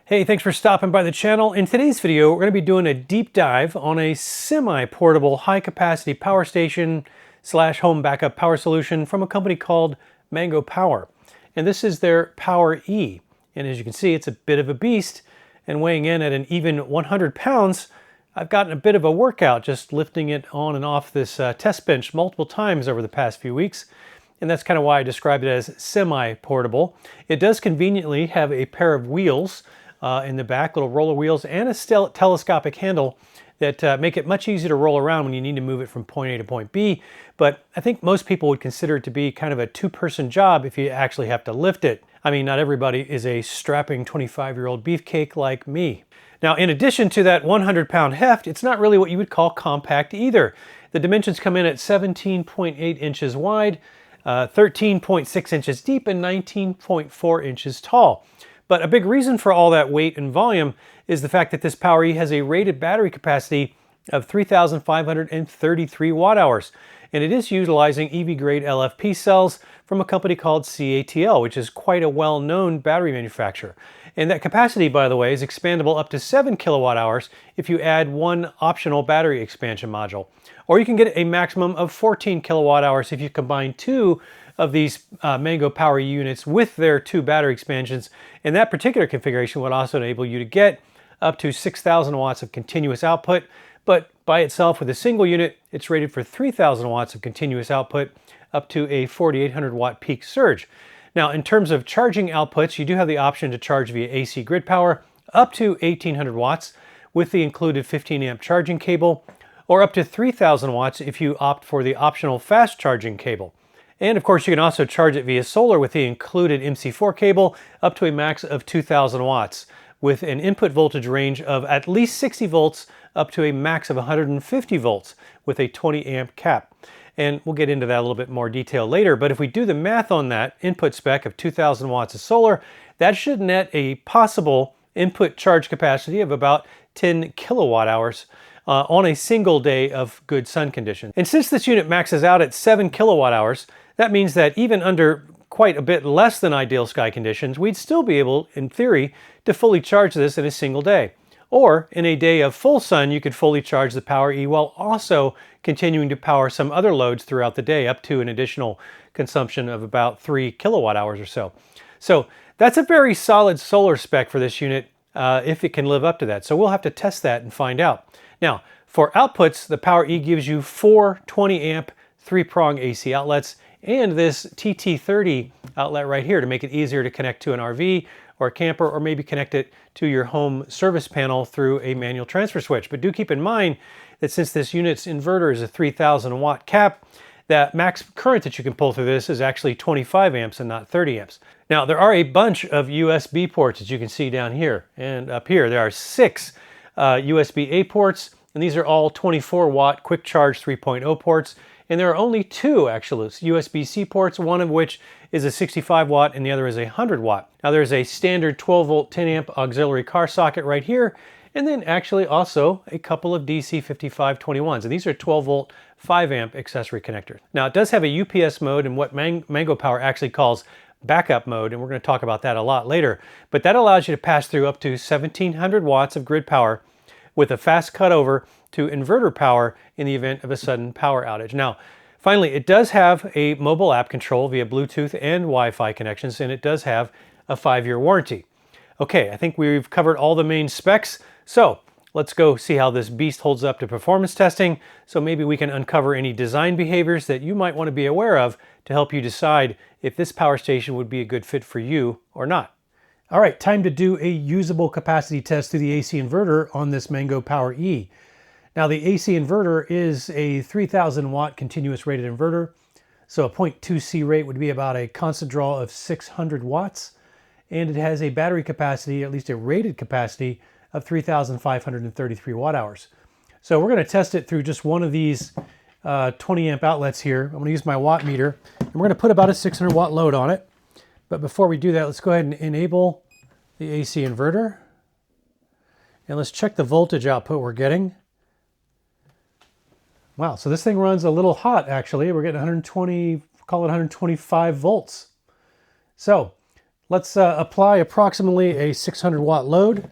Hey, thanks for stopping by the channel. In today's video, we're going to be doing a deep dive on a semi-portable high-capacity power station slash home backup power solution from a company called Mango Power. And this is their Power E. And as you can see, it's a bit of a beast. And weighing in at an even 100 pounds, I've gotten a bit of a workout just lifting it on and off this test bench multiple times over the past few weeks. And that's kind of why I described it as semi-portable. It does conveniently have a pair of wheels in the back, little roller wheels, and a telescopic handle that make it much easier to roll around when you need to move it from point A to point B. But I think most people would consider it to be kind of a two-person job if you actually have to lift it. I mean, not everybody is a strapping 25-year-old beefcake like me. Now, in addition to that 100-pound heft, it's not really what you would call compact either. The dimensions come in at 17.8 inches wide, 13.6 inches deep, and 19.4 inches tall. But a big reason for all that weight and volume is the fact that this Power E has a rated battery capacity of 3,533 watt hours. And it is utilizing EV-grade LFP cells from a company called CATL, which is quite a well-known battery manufacturer. And that capacity, by the way, is expandable up to 7 kilowatt hours if you add one optional battery expansion module. Or you can get a maximum of 14 kilowatt hours if you combine two of these Mango Power units with their two battery expansions. And that particular configuration would also enable you to get up to 6,000 watts of continuous output. But by itself with a single unit, it's rated for 3,000 watts of continuous output up to a 4,800 watt peak surge. Now, in terms of charging outputs, you do have the option to charge via AC grid power up to 1,800 watts with the included 15 amp charging cable, or up to 3,000 watts if you opt for the optional fast charging cable. And of course, you can also charge it via solar with the included MC4 cable up to a max of 2,000 watts with an input voltage range of at least 60 volts up to a max of 150 volts with a 20 amp cap. And we'll get into that a little bit more detail later, but if we do the math on that input spec of 2,000 watts of solar, that should net a possible input charge capacity of about 10 kilowatt hours on a single day of good sun conditions. And since this unit maxes out at 7 kilowatt hours, that means that even under quite a bit less than ideal sky conditions, we'd still be able, in theory, to fully charge this in a single day. Or in a day of full sun, you could fully charge the Power E while also continuing to power some other loads throughout the day, up to an additional consumption of about 3 kilowatt hours or so. So that's a very solid solar spec for this unit if it can live up to that. So we'll have to test that and find out. Now, for outputs, the Power E gives you 4 20 amp 3-prong AC outlets and this TT30 outlet right here to make it easier to connect to an RV or a camper, or maybe connect it to your home service panel through a manual transfer switch. But do keep in mind that since this unit's inverter is a 3,000 watt cap, that max current that you can pull through this is actually 25 amps and not 30 amps. Now, there are a bunch of USB ports, as you can see down here. And up here, there are 6 USB-A ports, and these are all 24 watt quick charge 3.0 ports. And there are only 2 actual USB-C ports, one of which is a 65 watt and the other is a 100 watt. Now there's a standard 12 volt 10 amp auxiliary car socket right here, and then actually also a couple of DC 5521s. And these are 12 volt 5 amp accessory connectors. Now it does have a UPS mode and what Mango Power actually calls backup mode, and we're going to talk about that a lot later. But that allows you to pass through up to 1,700 watts of grid power with a fast cutover to inverter power in the event of a sudden power outage. Now, finally, it does have a mobile app control via Bluetooth and Wi-Fi connections, and it does have a 5-year warranty. Okay, I think we've covered all the main specs, so let's go see how this beast holds up to performance testing, so maybe we can uncover any design behaviors that you might want to be aware of to help you decide if this power station would be a good fit for you or not. All right, time to do a usable capacity test through the AC inverter on this Mango Power E. Now the AC inverter is a 3,000 watt continuous rated inverter. So a 0.2C rate would be about a constant draw of 600 watts. And it has a battery capacity, at least a rated capacity, of 3,533 watt hours. So we're going to test it through just one of these 20 amp outlets here. I'm going to use my watt meter and we're going to put about a 600 watt load on it. But before we do that, let's go ahead and enable the AC inverter. And let's check the voltage output we're getting. Wow, so this thing runs a little hot actually. We're getting 120, call it 125 volts. So let's apply approximately a 600 watt load.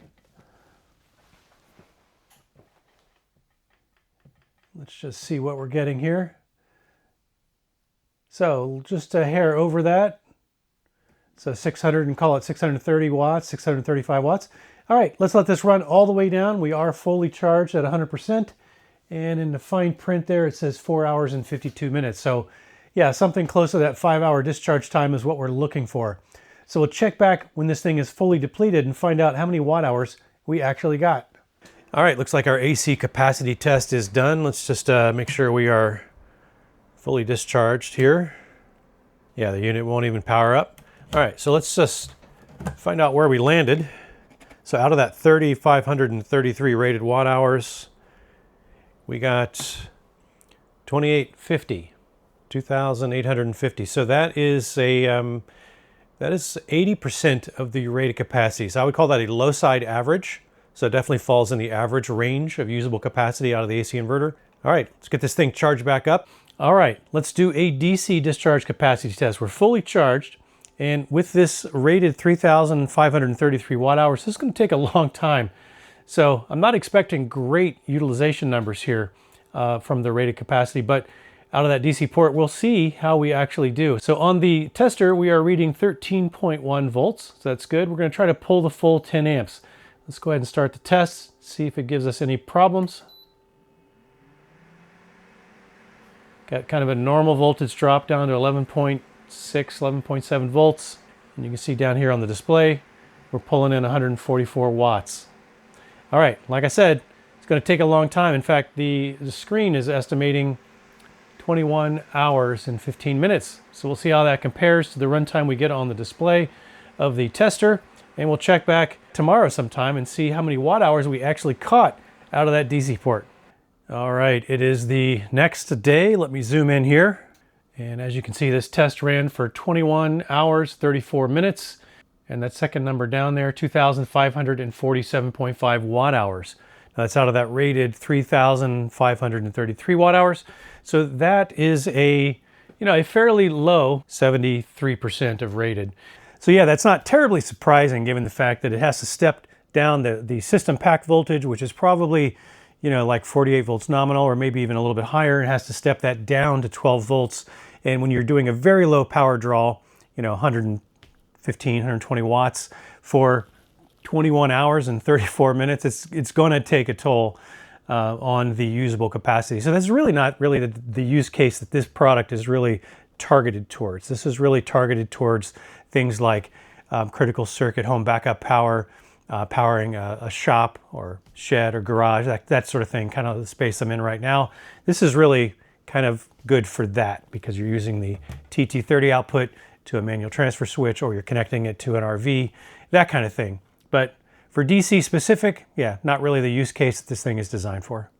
Let's just see what we're getting here. So just a hair over that. So 600, and call it 630 watts, 635 watts. All right, let's let this run all the way down. We are fully charged at 100%. And in the fine print there, it says 4 hours and 52 minutes. So yeah, something close to that 5-hour discharge time is what we're looking for. So we'll check back when this thing is fully depleted and find out how many watt hours we actually got. All right, looks like our AC capacity test is done. Let's just make sure we are fully discharged here. Yeah, the unit won't even power up. All right, so let's just find out where we landed. So out of that 3,533 rated watt hours, we got 2,850, 2,850. So that is a that is 80% of the rated capacity. So I would call that a low side average. So it definitely falls in the average range of usable capacity out of the AC inverter. All right, let's get this thing charged back up. All right, let's do a DC discharge capacity test. We're fully charged, and with this rated 3,533 watt hours, this is going to take a long time. So I'm not expecting great utilization numbers here from the rated capacity, but out of that DC port, we'll see how we actually do. So on the tester, we are reading 13.1 volts. So that's good. We're going to try to pull the full 10 amps. Let's go ahead and start the test, see if it gives us any problems. Got kind of a normal voltage drop down to 11.6, 11.7 volts. And you can see down here on the display, we're pulling in 144 watts. All right, like I said, it's going to take a long time. In fact, the screen is estimating 21 hours and 15 minutes. So we'll see how that compares to the runtime we get on the display of the tester. And we'll check back tomorrow sometime and see how many watt hours we actually caught out of that DC port. All right, it is the next day. Let me zoom in here. And as you can see, this test ran for 21 hours, 34 minutes. And that second number down there, 2,547.5 watt hours. Now that's out of that rated 3,533 watt hours. So that is a fairly low 73% of rated. So yeah, that's not terribly surprising given the fact that it has to step down the system pack voltage, which is probably, like 48 volts nominal or maybe even a little bit higher. It has to step that down to 12 volts. And when you're doing a very low power draw, 115, 120 watts for 21 hours and 34 minutes, it's going to take a toll on the usable capacity. So that's really not really the use case that this product is really targeted towards. This is really targeted towards things like critical circuit home backup power, powering a shop or shed or garage, that sort of thing, kind of the space I'm in right now. This is really kind of good for that because you're using the TT30 output to a manual transfer switch, or you're connecting it to an RV, that kind of thing. But for DC specific, yeah, not really the use case that this thing is designed for.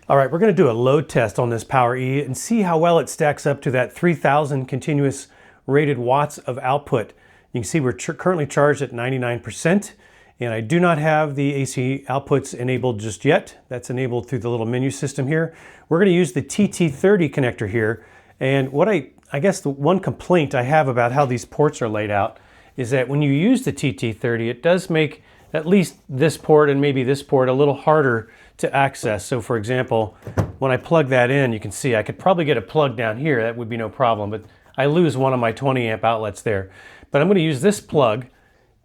All right, we're going to do a load test on this PowerE and see how well it stacks up to that 3,000 continuous rated watts of output. You can see we're currently charged at 99%, and I do not have the AC outputs enabled just yet. That's enabled through the little menu system here. We're going to use the TT30 connector here, and what I guess the one complaint I have about how these ports are laid out is that when you use the TT30, it does make at least this port and maybe this port a little harder to access. So for example, when I plug that in, you can see I could probably get a plug down here. That would be no problem, but I lose one of my 20 amp outlets there. But I'm going to use this plug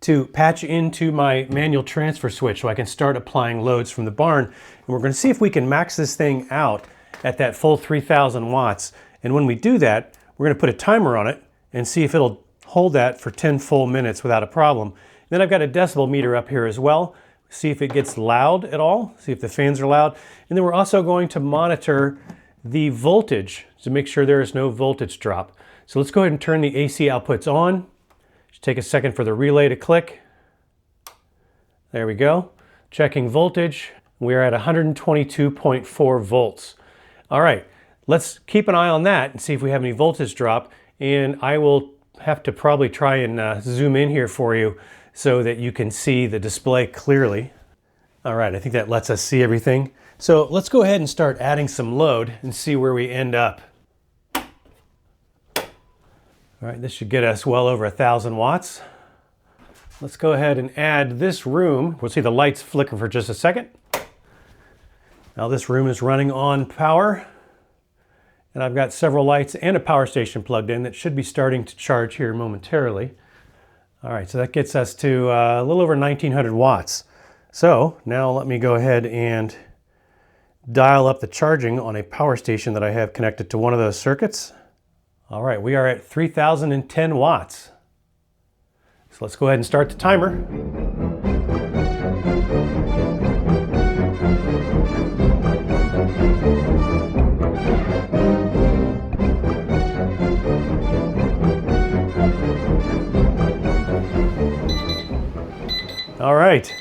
to patch into my manual transfer switch so I can start applying loads from the barn. And we're going to see if we can max this thing out at that full 3,000 watts. And when we do that, we're going to put a timer on it and see if it'll hold that for 10 full minutes without a problem. And then I've got a decibel meter up here as well. See if it gets loud at all, see if the fans are loud. And then we're also going to monitor the voltage to make sure there is no voltage drop. So let's go ahead and turn the AC outputs on. Just take a second for the relay to click. There we go. Checking voltage. We're at 122.4 volts. All right, let's keep an eye on that and see if we have any voltage drop. And I will have to probably try and zoom in here for you so that you can see the display clearly. All right, I think that lets us see everything. So let's go ahead and start adding some load and see where we end up. All right, this should get us well over 1,000 watts. Let's go ahead and add this room. We'll see the lights flicker for just a second. Now this room is running on power, and I've got several lights and a power station plugged in that should be starting to charge here momentarily. All right, so that gets us to a little over 1900 watts. So now let me go ahead and dial up the charging on a power station that I have connected to one of those circuits. All right, we are at 3010 watts. So let's go ahead and start the timer. All right,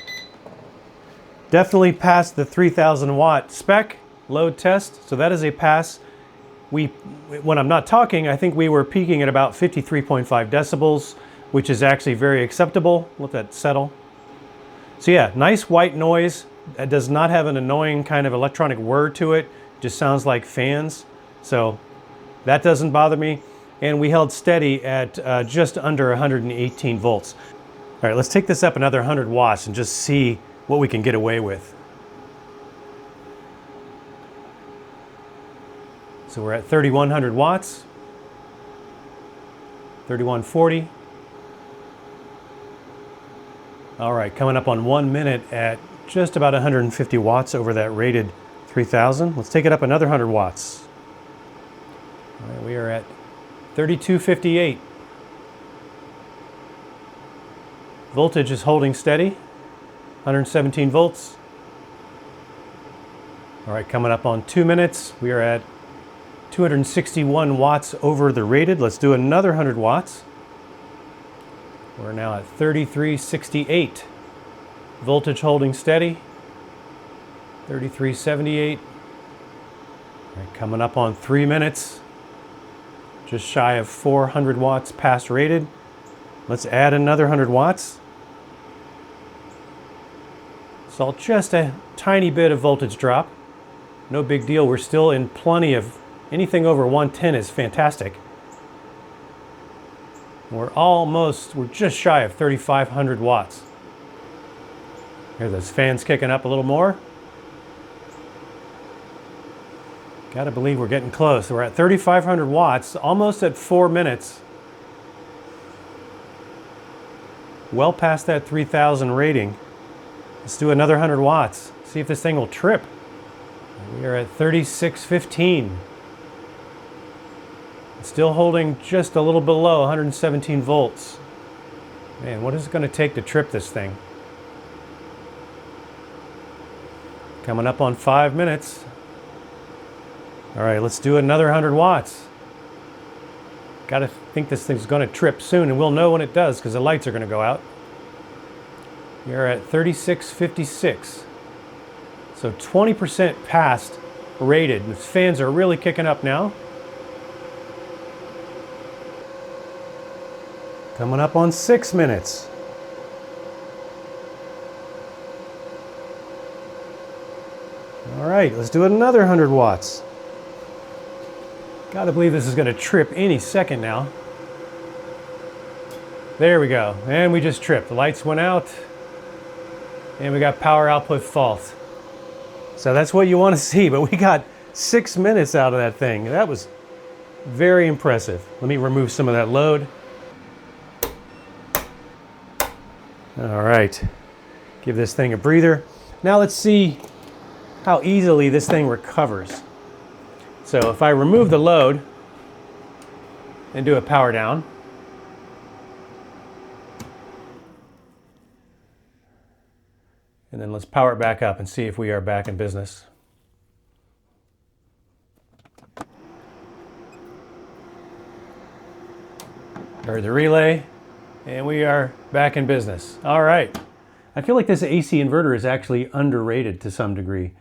definitely passed the 3000 watt spec load test, so that is a pass. When I'm not talking, I think we were peaking at about 53.5 decibels, which is actually very acceptable. Let that settle. So yeah, nice white noise. That does not have an annoying kind of electronic whir to it. Just sounds like fans. So that doesn't bother me. And we held steady at just under 118 volts. All right, let's take this up another 100 watts and just see what we can get away with. So we're at 3100 watts, 3140. All right, coming up on 1 minute at just about 150 watts over that rated 3000. Let's take it up another 100 watts. All right, we are at 3258. Voltage is holding steady, 117 volts. All right, coming up on 2 minutes, we are at 261 watts over the rated. Let's do another 100 watts. We're now at 3368. Voltage holding steady, 3378. All right, coming up on 3 minutes, just shy of 400 watts past rated. Let's add another 100 watts. So just a tiny bit of voltage drop. No big deal. We're still in plenty of, anything over 110 is fantastic. We're just shy of 3,500 watts. Hear those fans kicking up a little more. Gotta believe we're getting close. We're at 3,500 watts, almost at 4 minutes. Well past that 3000 rating. Let's do another 100 watts. See if this thing will trip. We are at 3615. Still holding just a little below 117 volts. Man, what is it going to take to trip this thing? Coming up on 5 minutes. All right, let's do another 100 watts. Got to think this thing's going to trip soon, and we'll know when it does because the lights are going to go out. You're at 3656. So 20% past rated. The fans are really kicking up now. Coming up on 6 minutes. All right, let's do another 100 watts. Gotta believe this is gonna trip any second now. There we go, and we just tripped. The lights went out, and we got power output false. So that's what you want to see, but we got 6 minutes out of that thing. That was very impressive. Let me remove some of that load. All right, give this thing a breather. Now let's see how easily this thing recovers. So if I remove the load and do a power down, and then let's power it back up and see if we are back in business. Heard the relay, and we are back in business. All right. I feel like this AC inverter is actually underrated to some degree,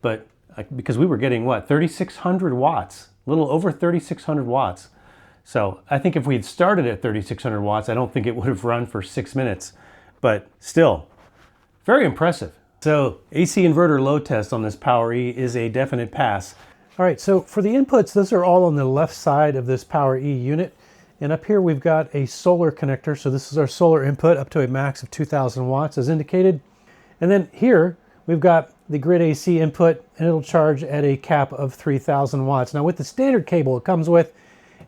but because we were getting what, 3,600 watts, a little over 3,600 watts. So I think if we had started at 3,600 watts, I don't think it would have run for 6 minutes, but still very impressive. So AC inverter load test on this Power E is a definite pass. All right, so for the inputs, those are all on the left side of this Power E unit. And up here we've got a solar connector. So this is our solar input up to a max of 2000 watts as indicated. And then here we've got the grid AC input, and it'll charge at a cap of 3000 watts. Now with the standard cable it comes with,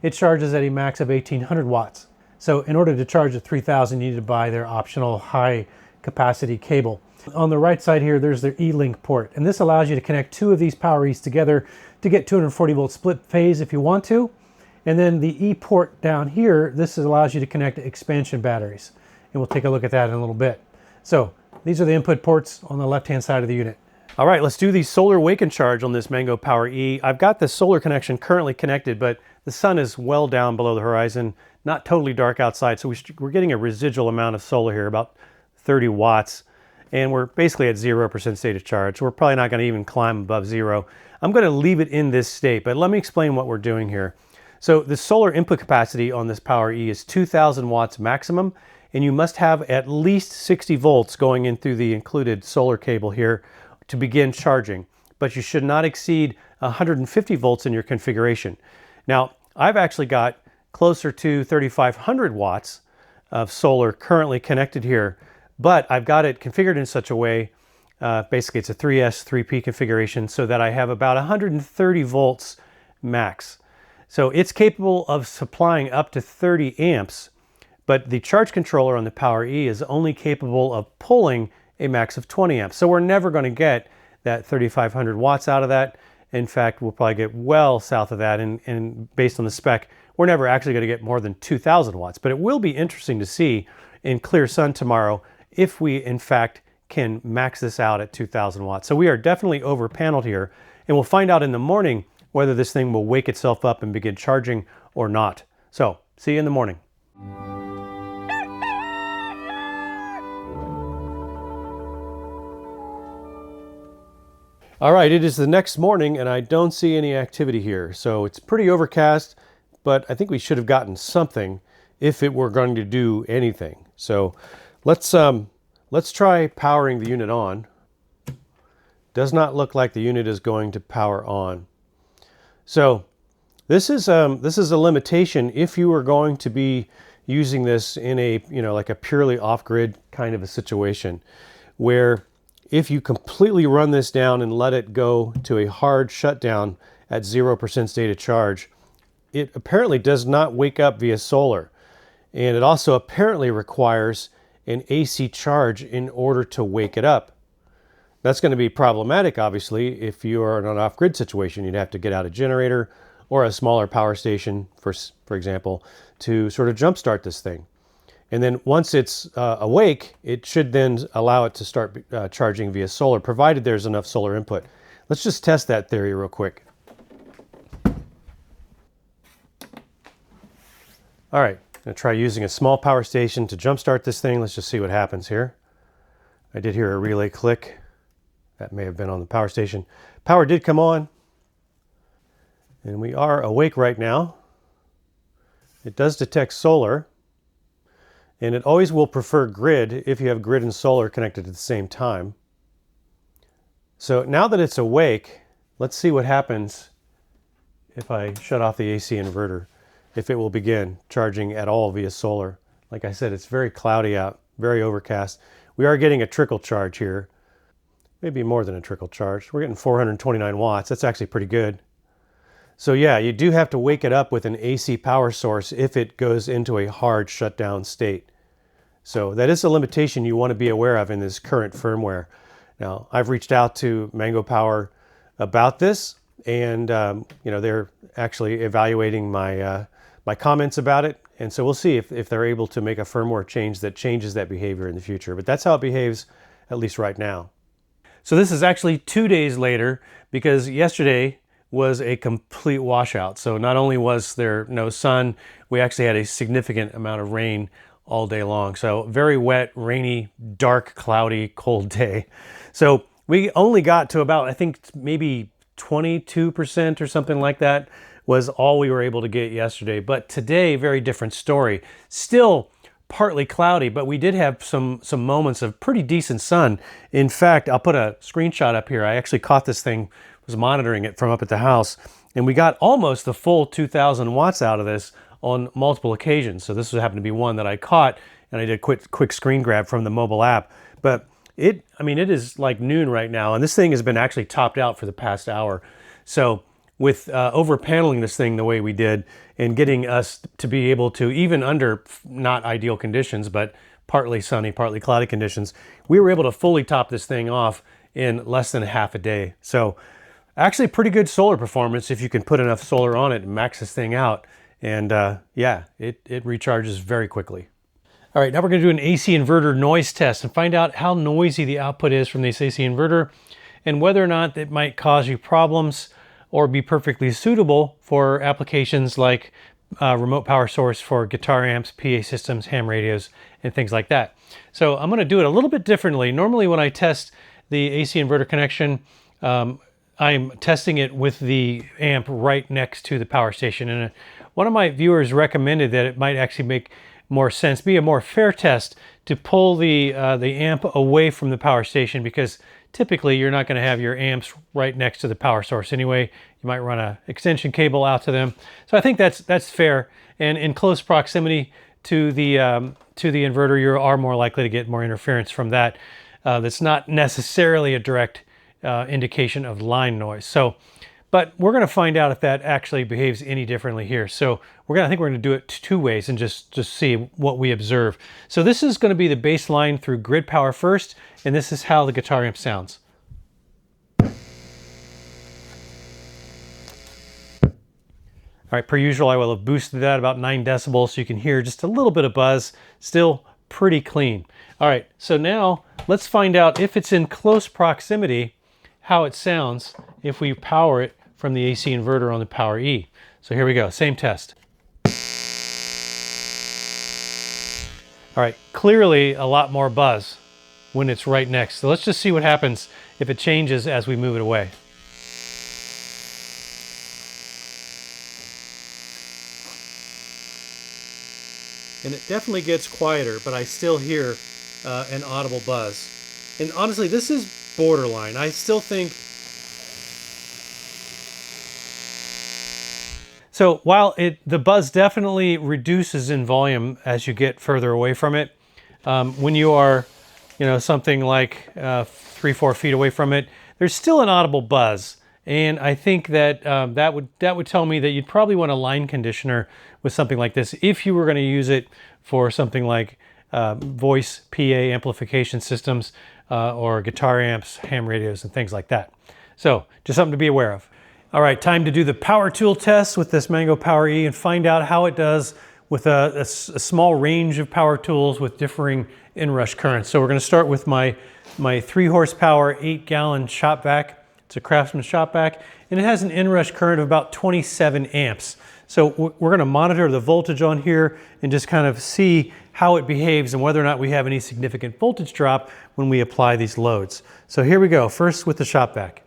it charges at a max of 1800 watts. So in order to charge at 3000, you need to buy their optional high capacity cable. On the right side here, there's their E-Link port, and this allows you to connect two of these PowerEs together to get 240 volt split phase if you want to. And then the E port down here, this allows you to connect expansion batteries. And we'll take a look at that in a little bit. So these are the input ports on the left-hand side of the unit. All right, let's do the solar wake and charge on this Mango PowerE. I've got the solar connection currently connected, but the sun is well down below the horizon, not totally dark outside. So we're getting a residual amount of solar here, about 30 watts. And we're basically at 0% state of charge. So we're probably not going to even climb above zero. I'm going to leave it in this state, but let me explain what we're doing here. So the solar input capacity on this PowerE is 2000 watts maximum, and you must have at least 60 volts going in through the included solar cable here to begin charging, but you should not exceed 150 volts in your configuration. Now, I've actually got closer to 3500 watts of solar currently connected here, but I've got it configured in such a way, basically it's a 3S 3P configuration, so that I have about 130 volts max. So it's capable of supplying up to 30 amps, but the charge controller on the PowerE is only capable of pulling a max of 20 amps. So we're never going to get that 3500 watts out of that. In fact, we'll probably get well south of that, and based on the spec, we're never actually going to get more than 2000 watts. But it will be interesting to see in clear sun tomorrow if we in fact can max this out at 2000 watts. So we are definitely over paneled here, and we'll find out in the morning whether this thing will wake itself up and begin charging or not. So, see you in the morning. All right, it is the next morning and I don't see any activity here. So it's pretty overcast, but I think we should have gotten something if it were going to do anything. So let's try powering the unit on. Does not look like the unit is going to power on. So this is a limitation if you are going to be using this in a, like a purely off-grid kind of a situation, where if you completely run this down and let it go to a hard shutdown at 0% state of charge, it apparently does not wake up via solar. And it also apparently requires an AC charge in order to wake it up. That's going to be problematic, obviously, if you are in an off-grid situation. You'd have to get out a generator or a smaller power station, for example, to sort of jumpstart this thing. And then once it's awake, it should then allow it to start charging via solar, provided there's enough solar input. Let's just test that theory real quick. All right, I'm going to try using a small power station to jumpstart this thing. Let's just see what happens here. I did hear a relay click. That may have been on the power station. Power did come on, and we are awake right now. It does detect solar, and it always will prefer grid if you have grid and solar connected at the same time. So now that it's awake, let's see what happens if I shut off the AC inverter, if it will begin charging at all via solar. Like I said, it's very cloudy out, very overcast. We are getting a trickle charge here. Maybe more than a trickle charge. We're getting 429 watts. That's actually pretty good. So yeah, you do have to wake it up with an AC power source if it goes into a hard shutdown state. So that is a limitation you want to be aware of in this current firmware. Now, I've reached out to Mango Power about this, and they're actually evaluating my my comments about it. And so we'll see if they're able to make a firmware change that changes that behavior in the future. But that's how it behaves, at least right now. So this is actually 2 days later, because yesterday was a complete washout. So not only was there no sun, we actually had a significant amount of rain all day long. So very wet, rainy, dark, cloudy, cold day. So we only got to about, I think maybe 22% or something like that was all we were able to get yesterday. But today, very different story. Still partly cloudy, but we did have some moments of pretty decent sun. In fact, I'll put a screenshot up here. I actually caught this thing, was monitoring it from up at the house, and we got almost the full 2000 watts out of this on multiple occasions. So this happened to be one that I caught, and I did a quick screen grab from the mobile app. But it is like noon right now, and this thing has been actually topped out for the past hour. So with over paneling this thing the way we did and getting us to be able to, even under not ideal conditions, but partly sunny, partly cloudy conditions, we were able to fully top this thing off in less than half a day. So actually pretty good solar performance if you can put enough solar on it and max this thing out. And yeah, it recharges very quickly. All right, now we're going to do an AC inverter noise test and find out how noisy the output is from this AC inverter and whether or not it might cause you problems or be perfectly suitable for applications like remote power source for guitar amps, PA systems, ham radios, and things like that. So I'm going to do it a little bit differently. Normally when I test the AC inverter connection, I'm testing it with the amp right next to the power station. And one of my viewers recommended that it might actually make more sense, be a more fair test, to pull the amp away from the power station, because typically you're not going to have your amps right next to the power source anyway. You might run an extension cable out to them. So I think that's fair. And in close proximity to the inverter, you are more likely to get more interference from that. That's not necessarily a direct indication of line noise. So, but we're going to find out if that actually behaves any differently here. So I think we're going to do it two ways and just see what we observe. So this is going to be the baseline through grid power first, and this is how the guitar amp sounds. All right, per usual, I will have boosted that about 9 decibels so you can hear just a little bit of buzz. Still pretty clean. All right, so now let's find out if it's in close proximity, how it sounds if we power it from the AC inverter on the Power E. So here we go, same test. All right, clearly a lot more buzz when it's right next. So let's just see what happens if it changes as we move it away. And it definitely gets quieter, but I still hear an audible buzz. And honestly, this is borderline. I still think... So while the buzz definitely reduces in volume as you get further away from it, when you are, something like 3-4 feet away from it, there's still an audible buzz. And I think that that would tell me that you'd probably want a line conditioner with something like this if you were going to use it for something like voice PA amplification systems or guitar amps, ham radios, and things like that. So just something to be aware of. All right, time to do the power tool test with this Mango Power E and find out how it does with a small range of power tools with differing inrush currents. So we're going to start with my 3 horsepower, 8-gallon shop vac. It's a Craftsman shop vac, and it has an inrush current of about 27 amps. So we're going to monitor the voltage on here and just kind of see how it behaves and whether or not we have any significant voltage drop when we apply these loads. So here we go, first with the shop vac.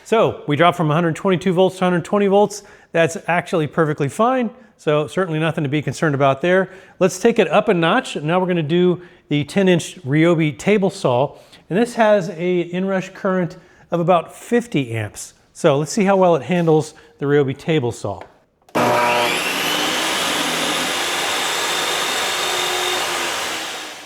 So we dropped from 122 volts to 120 volts. That's actually perfectly fine. So certainly nothing to be concerned about there. Let's take it up a notch. Now we're going to do the 10-inch Ryobi table saw. And this has an inrush current of about 50 amps. So let's see how well it handles the Ryobi table saw.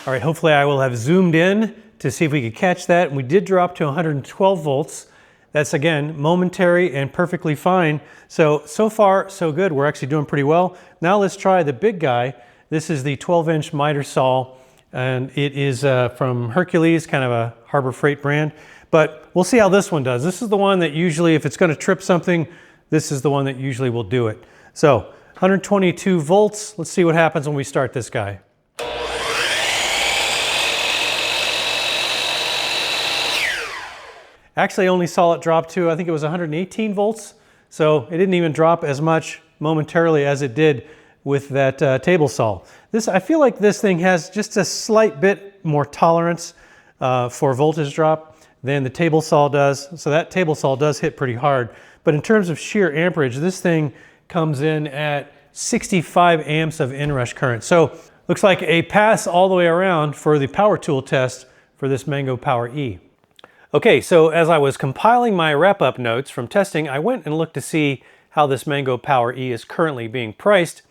All right, hopefully I will have zoomed in to see if we could catch that. And we did drop to 112 volts. That's, again, momentary and perfectly fine. So far, so good. We're actually doing pretty well. Now let's try the big guy. This is the 12-inch miter saw, and it is from Hercules, kind of a Harbor Freight brand. But we'll see how this one does. This is the one that usually, if it's going to trip something, this is the one that usually will do it. So 122 volts. Let's see what happens when we start this guy. Actually, I only saw it drop to, I think it was 118 volts. So it didn't even drop as much momentarily as it did with that table saw. I feel like this thing has just a slight bit more tolerance for voltage drop than the table saw does. So that table saw does hit pretty hard. But in terms of sheer amperage, this thing comes in at 65 amps of inrush current. So looks like a pass all the way around for the power tool test for this Mango Power E. Okay, so as I was compiling my wrap-up notes from testing, I went and looked to see how this Mango Power E is currently being priced.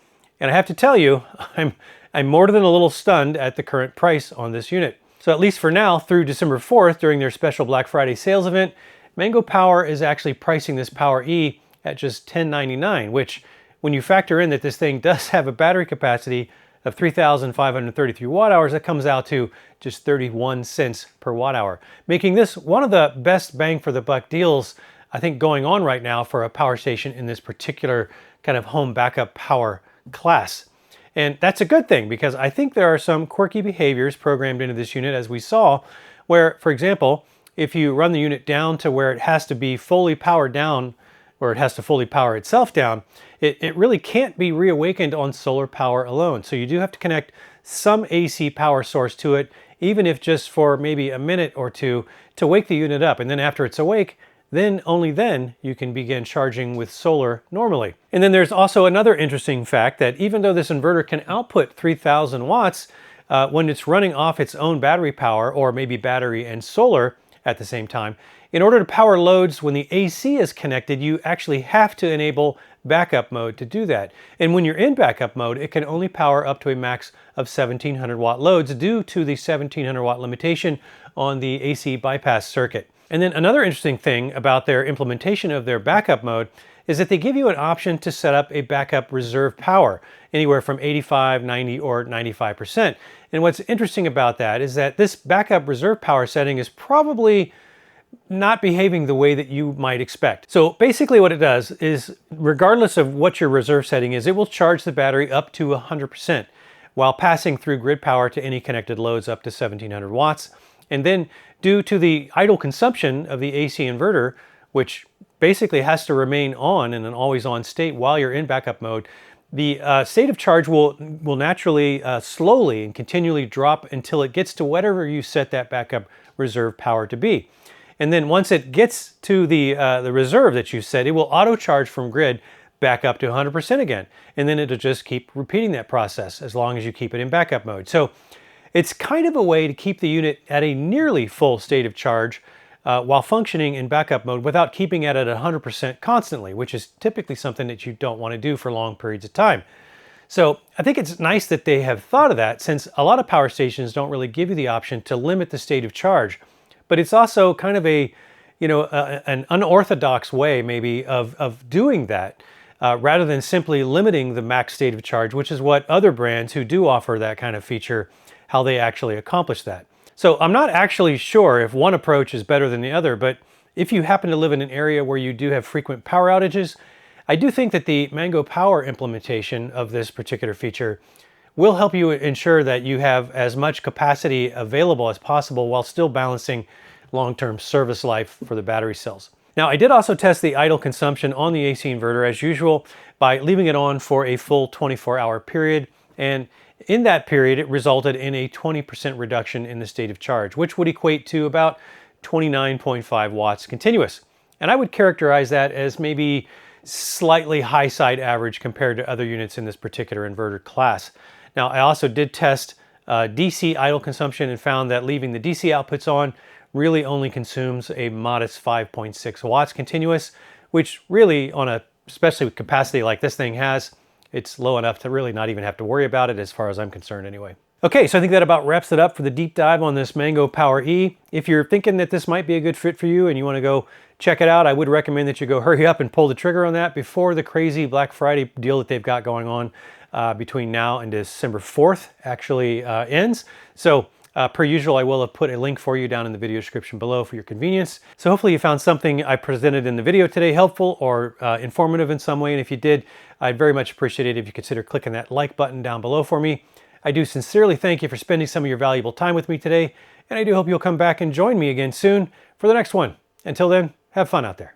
And I have to tell you, I'm more than a little stunned at the current price on this unit. So at least for now, through December 4th, during their special Black Friday sales event, Mango Power is actually pricing this Power E at just $10.99, which when you factor in that this thing does have a battery capacity of 3,533 watt hours, that comes out to just 31 cents per watt hour, making this one of the best bang for the buck deals I think going on right now for a power station in this particular kind of home backup power class. And that's a good thing, because I think there are some quirky behaviors programmed into this unit, as we saw, where, for example, if you run the unit down to where it has to be fully powered down, or it has to fully power itself down, it really can't be reawakened on solar power alone. So you do have to connect some AC power source to it, even if just for maybe a minute or two, to wake the unit up. And then after it's awake, then only then you can begin charging with solar normally. And then there's also another interesting fact that even though this inverter can output 3,000 watts, when it's running off its own battery power, or maybe battery and solar at the same time, in order to power loads when the AC is connected, you actually have to enable backup mode to do that. And when you're in backup mode, it can only power up to a max of 1,700 watt loads due to the 1,700 watt limitation on the AC bypass circuit. And then another interesting thing about their implementation of their backup mode is that they give you an option to set up a backup reserve power, anywhere from 85, 90, or 95%. And what's interesting about that is that this backup reserve power setting is probably not behaving the way that you might expect. So basically what it does is, regardless of what your reserve setting is, it will charge the battery up to 100% while passing through grid power to any connected loads up to 1,700 watts. And then due to the idle consumption of the AC inverter, which basically has to remain on in an always-on state while you're in backup mode, the state of charge will naturally slowly and continually drop until it gets to whatever you set that backup reserve power to be. And then once it gets to the reserve that you set, it will auto charge from grid back up to 100% again. And then it'll just keep repeating that process as long as you keep it in backup mode. So it's kind of a way to keep the unit at a nearly full state of charge while functioning in backup mode without keeping it at 100% constantly, which is typically something that you don't want to do for long periods of time. So I think it's nice that they have thought of that, since a lot of power stations don't really give you the option to limit the state of charge. But it's also kind of a, an unorthodox way maybe of doing that, rather than simply limiting the max state of charge, which is what other brands who do offer that kind of feature, how they actually accomplish that. So I'm not actually sure if one approach is better than the other, but if you happen to live in an area where you do have frequent power outages, I do think that the Mango Power implementation of this particular feature will help you ensure that you have as much capacity available as possible while still balancing long-term service life for the battery cells. Now, I did also test the idle consumption on the AC inverter as usual by leaving it on for a full 24-hour period, and in that period it resulted in a 20% reduction in the state of charge, which would equate to about 29.5 watts continuous. And I would characterize that as maybe slightly high side average compared to other units in this particular inverter class. Now, I also did test DC idle consumption and found that leaving the DC outputs on really only consumes a modest 5.6 watts continuous, which really, on a especially with capacity like this thing has, it's low enough to really not even have to worry about it as far as I'm concerned anyway. Okay, so I think that about wraps it up for the deep dive on this Mango Power E. If you're thinking that this might be a good fit for you and you want to go check it out, I would recommend that you go hurry up and pull the trigger on that before the crazy Black Friday deal that they've got going on between now and December 4th actually ends. So per usual, I will have put a link for you down in the video description below for your convenience. So hopefully you found something I presented in the video today helpful or informative in some way. And if you did, I'd very much appreciate it if you consider clicking that like button down below for me. I do sincerely thank you for spending some of your valuable time with me today, and I do hope you'll come back and join me again soon for the next one. Until then, have fun out there.